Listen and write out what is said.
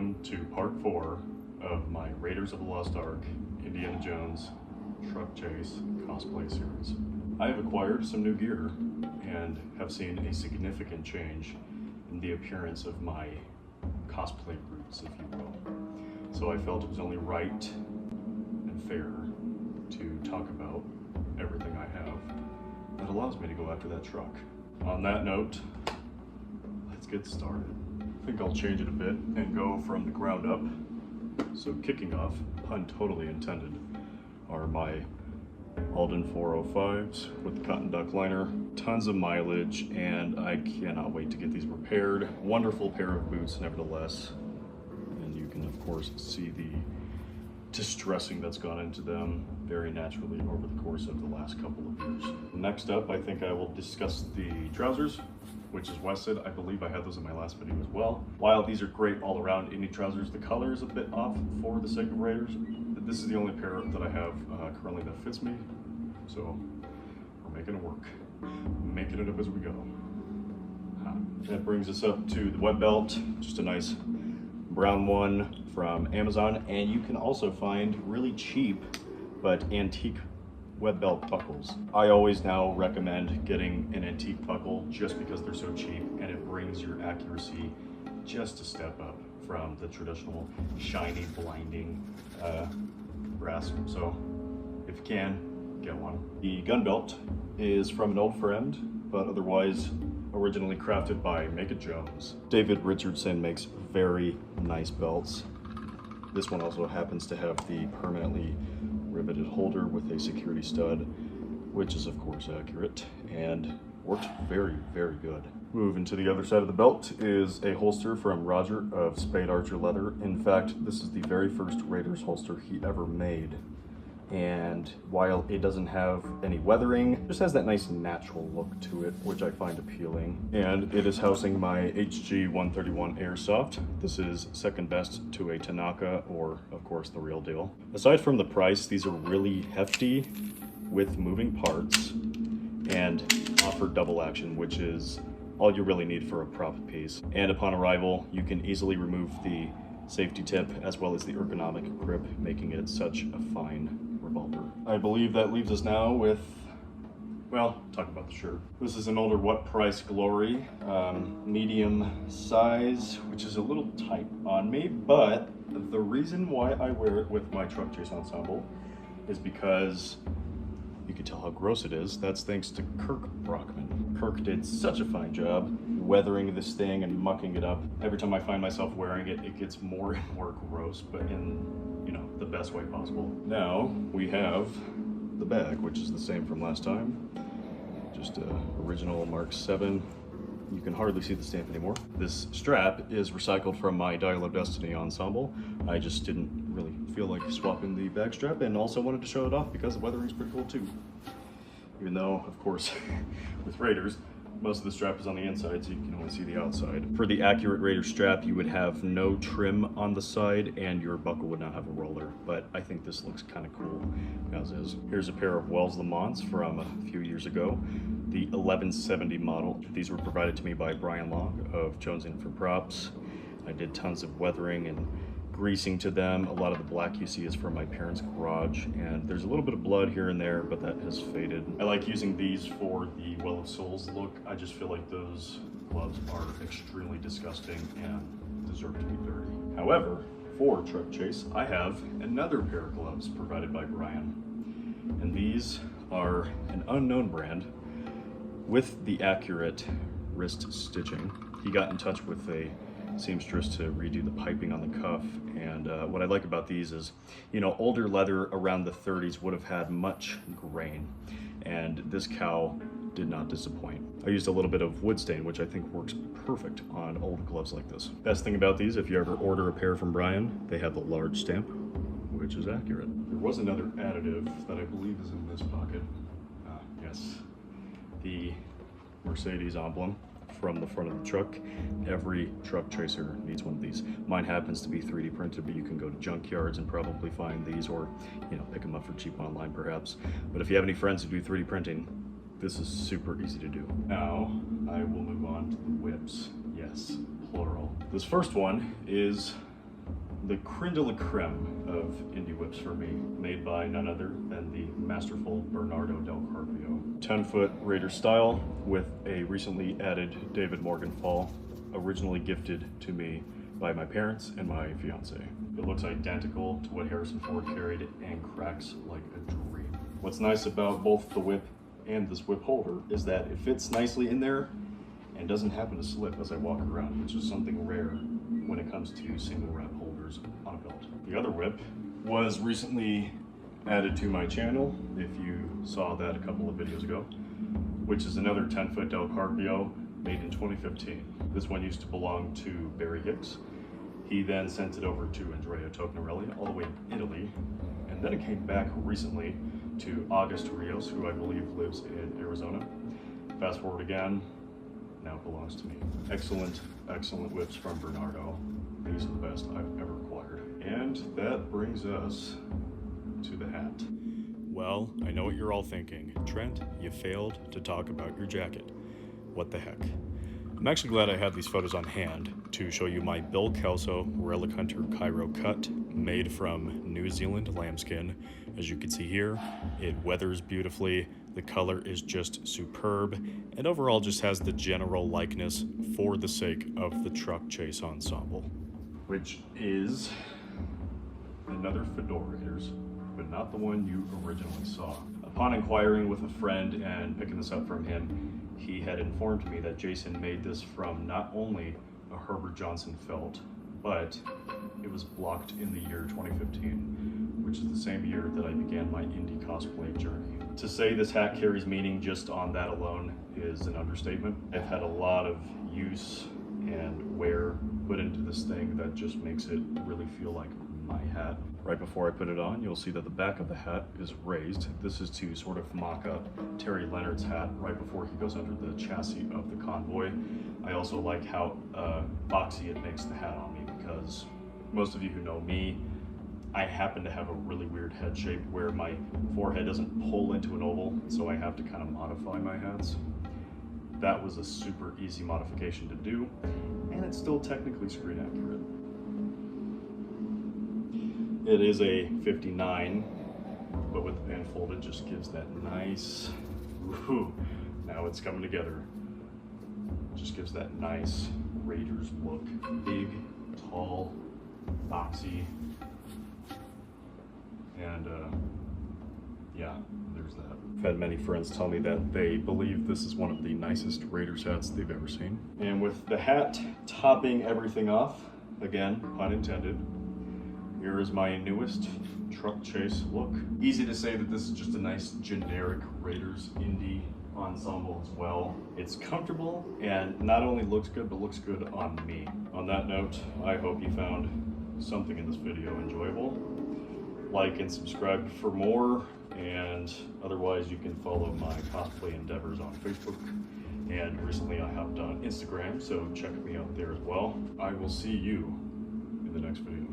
welcome to part 4 of my Raiders of the Lost Ark, Indiana Jones truck chase cosplay series. I have acquired some new gear and have seen a significant change in the appearance of my cosplay roots, if you will. So I felt it was only right and fair to talk about everything I have that allows me to go after that truck. On that note, let's get started. I think I'll change it a bit and go from the ground up. So kicking off, pun totally intended, are my Alden 405s with the cotton duck liner. Tons of mileage, and I cannot wait to get these repaired. Wonderful pair of boots nevertheless. And you can of course see the distressing that's gone into them very naturally over the course of the last couple of years. Next up, I think I will discuss the trousers, which is Wested. I believe I had those in my last video as well. While these are great all around indie trousers, the color is a bit off for the sake of Raiders. This is the only pair that I have currently that fits me, so we're making it work. Making it up as we go. That brings us up to the web belt, just a nice brown one from Amazon, and you can also find really cheap but antique web belt buckles. I always now recommend getting an antique buckle just because they're so cheap and it brings your accuracy just a step up from the traditional shiny, blinding brass. So if you can, get one. The gun belt is from an old friend, but otherwise originally crafted by Make It Jones. David Richardson makes very nice belts. This one also happens to have the permanently riveted holder with a security stud, which is of course accurate and worked very, very good. Moving to the other side of the belt is a holster from Roger of Spade Archer Leather. In fact, this is the very first Raiders holster he ever made. And while it doesn't have any weathering, it just has that nice natural look to it, which I find appealing. And it is housing my HG 131 Airsoft. This is second best to a Tanaka, or of course the real deal. Aside from the price, these are really hefty with moving parts and offer double action, which is all you really need for a prop piece. And upon arrival, you can easily remove the safety tip as well as the ergonomic grip, making it such a fine revolver. I believe that leaves us now with, well, talk about the shirt. This is an older What Price Glory, medium size, which is a little tight on me, but the reason why I wear it with my truck chase ensemble is because you can tell how gross it is. That's thanks to Kirk Brockman. Kirk did such a fine job weathering this thing and mucking it up. Every time I find myself wearing it, it gets more and more gross, but in, you know, the best way possible. Now we have the bag, which is the same from last time. Just original Mark 7. You can hardly see the stamp anymore. This strap is recycled from my Dial of Destiny ensemble. I just didn't really feel like swapping the bag strap, and also wanted to show it off because the weathering's pretty cool too. Even though, of course, with Raiders, most of the strap is on the inside, so you can only see the outside. For the accurate Raider strap, you would have no trim on the side, and your buckle would not have a roller, but I think this looks kind of cool as is. Here's a pair of Wells Lamonts from a few years ago, the 1170 model. These were provided to me by Brian Long of Jones In for Props. I did tons of weathering and greasing to them. A lot of the black you see is from my parents' garage, and there's a little bit of blood here and there, but that has faded. I like using these for the Well of Souls look. I just feel like those gloves are extremely disgusting and deserve to be dirty. However, for truck chase, I have another pair of gloves provided by Brian, and these are an unknown brand with the accurate wrist stitching. He got in touch with a seamstress to redo the piping on the cuff, and what I like about these is, you know, older leather around the 30s would have had much grain, and this cow did not disappoint. I used a little bit of wood stain, which I think works perfect on old gloves like this. Best thing about these, if you ever order a pair from Brian, they have the large stamp, which is accurate. There was another additive that I believe is in this pocket. Yes, the Mercedes emblem from the front of the truck. Every truck chaser needs one of these. Mine happens to be 3D printed, but you can go to junkyards and probably find these, or, you know, pick them up for cheap online perhaps. But if you have any friends who do 3D printing, this is super easy to do. Now, I will move on to the whips. Yes, plural. This first one is the creme de la creme of indie whips for me, made by none other than the masterful Bernardo Del Carpio. 10-foot Raider style with a recently added David Morgan fall, originally gifted to me by my parents and my fiance. It looks identical to what Harrison Ford carried and cracks like a dream. What's nice about both the whip and this whip holder is that it fits nicely in there and doesn't happen to slip as I walk around, which is something rare when it comes to single wrap holders on a belt. The other whip was recently added to my channel, if you saw that a couple of videos ago, which is another 10-foot Del Carpio made in 2015. This one used to belong to Barry Hicks. He then sent it over to Andrea Tocnarelli all the way in Italy, and then it came back recently to August Rios, who I believe lives in Arizona. Fast forward again, now it belongs to me. Excellent, excellent whips from Bernardo. These are the best I've ever acquired. And that brings us to the hat. Well, I know what you're all thinking. Trent, you failed to talk about your jacket. What the heck? I'm actually glad I had these photos on hand to show you my Bill Kelso Relic Hunter Cairo cut made from New Zealand lambskin. As you can see here, it weathers beautifully, the color is just superb, and overall just has the general likeness for the sake of the truck chase ensemble. Which is another Fedora Raiders, but not the one you originally saw. Upon inquiring with a friend and picking this up from him, he had informed me that Jason made this from not only a Herbert Johnson felt, but it was blocked in the year 2015, which is the same year that I began my indie cosplay journey. To say this hat carries meaning just on that alone is an understatement. I've had a lot of use and wear put into this thing that just makes it really feel like my hat. Right before I put it on, you'll see that the back of the hat is raised. This is to sort of mock up Terry Leonard's hat right before he goes under the chassis of the Convoy. I also like how boxy it makes the hat on me, because most of you who know me, I happen to have a really weird head shape where my forehead doesn't pull into an oval, so I have to kind of modify my hats. That was a super easy modification to do, and it's still technically screen accurate. It is a 59, but with the band folded just gives that nice, woohoo, now it's coming together. Just gives that nice Raiders look. Big, tall, boxy, and yeah, there's that. I've had many friends tell me that they believe this is one of the nicest Raiders hats they've ever seen. And with the hat topping everything off, again, pun intended, here is my newest truck chase look. Easy to say that this is just a nice generic Raiders indie ensemble as well. It's comfortable and not only looks good, but looks good on me. On that note, I hope you found something in this video enjoyable. Like and subscribe for more, and otherwise you can follow my cosplay endeavors on Facebook. And recently I hopped on Instagram, so check me out there as well. I will see you in the next video.